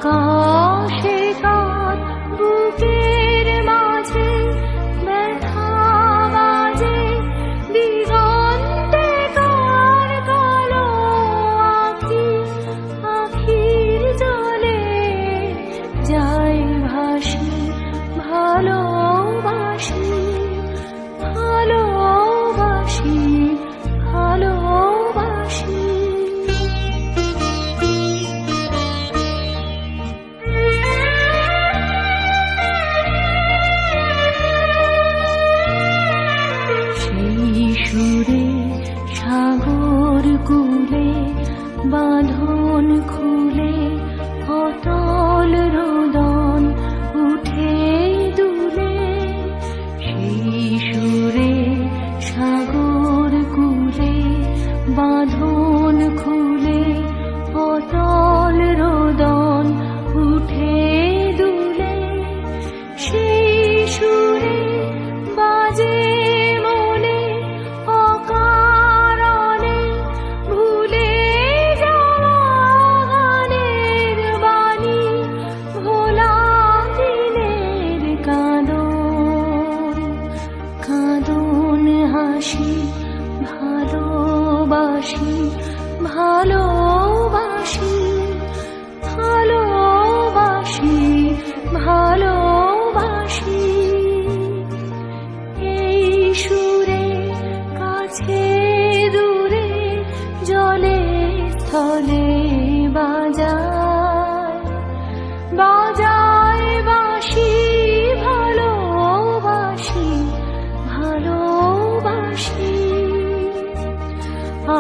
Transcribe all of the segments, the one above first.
আকাশে কার বুকের মাঝে ব্যথা বাজে, দিগন্তে কার কালো আঁখি, আখির জলে যায় ভাসি, ভালোবাসি, ভালোবাসি, ভালোবাসি। সেই সুরে সাগর কূলে বাঁধন খুলে অতল রোদন উঠে দুলে, সেই সুরে সাগর কূলে বাঁধন খুলে অতল রোদন উঠে দুলে, সেই সুরে বাজে মনে অকারণে ভুলে যাওয়া গানের বাণী, ভোলা দিনের কাঁদন, কাঁদন হাসি, ভালোবাসি, ভালোবাসি, ভালোবাসি, ভালোবাসি। এই সুরে কাছে দূরে জলে স্থলে বাজায়, বাজায় বাঁশি, ভালোবাসি, ভালোবাসি।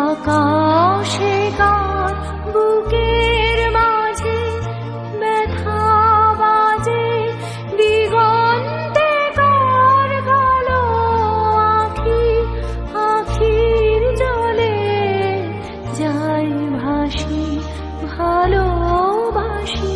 আকাশে কার বুকের মাঝে ব্যথা বাজে, দিগন্তে কার কালো আঁখি, আখির জলে যায় ভাসি, ভালোবাসি।